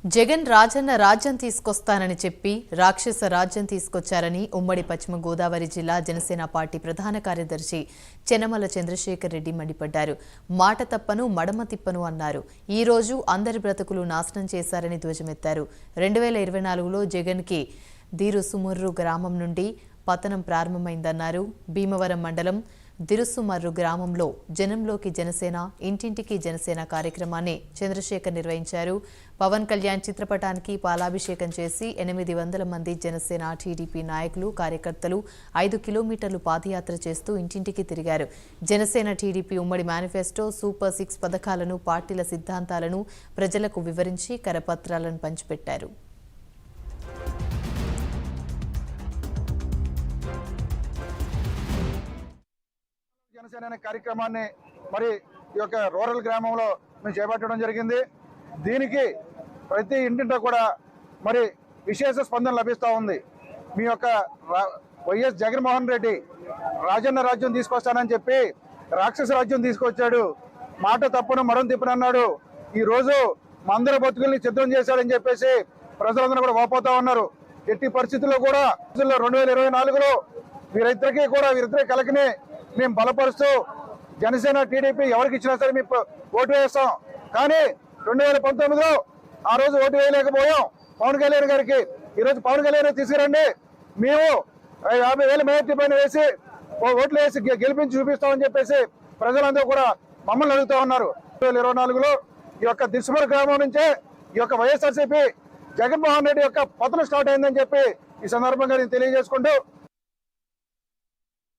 జగన్ రాజన్న రాజ్యం తీసుకొస్తానని చెప్పి రాక్షస రాజ్యం తీసుకొచ్చారని ఉమ్మడి పశ్చిమ గోదావరి జిల్లా జనసేన పార్టీ ప్రధాన కార్యదర్శి చెనమల చంద్రశేఖర్ రెడ్డి మండిపడ్డారు. మాట తప్పను మడమ తిప్పను అన్నారు. ఈ రోజు అందరి బ్రతుకులు నాశనం చేశారని ధ్వజమెత్తారు. 2024లో జగన్కి దిరుసుముర్రు గ్రామం నుండి పతనం ప్రారంభమైందన్నారు. భీమవరం మండలం దిరుసుమర్రు గ్రామంలో జనంలోకి జనసేన ఇంటింటికి జనసేన కార్యక్రమాన్ని చంద్రశేఖర్ నిర్వహించారు. పవన్ కళ్యాణ్ చిత్రపటానికి పాలాభిషేకం చేసి 800 మంది జనసేన టీడీపీ నాయకులు కార్యకర్తలు 5 కిలోమీటర్లు పాదయాత్ర చేస్తూ ఇంటింటికి తిరిగారు. జనసేన టీడీపీ ఉమ్మడి మేనిఫెస్టో సూపర్ 6 పథకాలను పార్టీల సిద్ధాంతాలను ప్రజలకు వివరించి కరపత్రాలను పంచిపెట్టారు. జనసేన అనే కార్యక్రమాన్ని మరి ఈ యొక్క రూరల్ గ్రామంలో మేము చేపట్టడం జరిగింది. దీనికి ప్రతి ఇంటింటో కూడా మరి విశేష స్పందన లభిస్తూ ఉంది. మీ యొక్క వైఎస్ జగన్మోహన్ రెడ్డి రాజన్న రాజ్యం తీసుకొస్తానని చెప్పి రాక్షస రాజ్యం తీసుకొచ్చాడు. మాట తప్పును మడం తిప్పును అన్నాడు. ఈ రోజు మా అందరి బతుకుల్ని సిద్ధం చేశాడని చెప్పేసి ప్రజలందరూ కూడా వాపోతా ఉన్నారు. ఎట్టి పరిస్థితుల్లో కూడా 2024లో వీరిద్దరి కలకని మేము బలపరుస్తూ జనసేన టీడీపీ ఎవరికి ఇచ్చినా సరే మేము ఓటు వేస్తాం. కానీ 2019లో ఆ రోజు ఓటు వేయలేకపోయాం పవన్ కళ్యాణ్ గారికి. ఈరోజు పవన్ కళ్యాణ్ తీసుకురండి, మేము 50,000 మెజార్టీ పైన వేసి ఓట్లు వేసి గెలిపించి చూపిస్తామని చెప్పేసి ప్రజలందరూ కూడా మమ్మల్ని అడుగుతూ ఉన్నారు. 2024లో ఈ యొక్క దిశమర గ్రామం నుంచే ఈ యొక్క వైఎస్ఆర్సీపీ జగన్మోహన్ రెడ్డి యొక్క పతనం స్టార్ట్ అయిందని చెప్పి ఈ సందర్భంగా నేను తెలియజేసుకుంటూ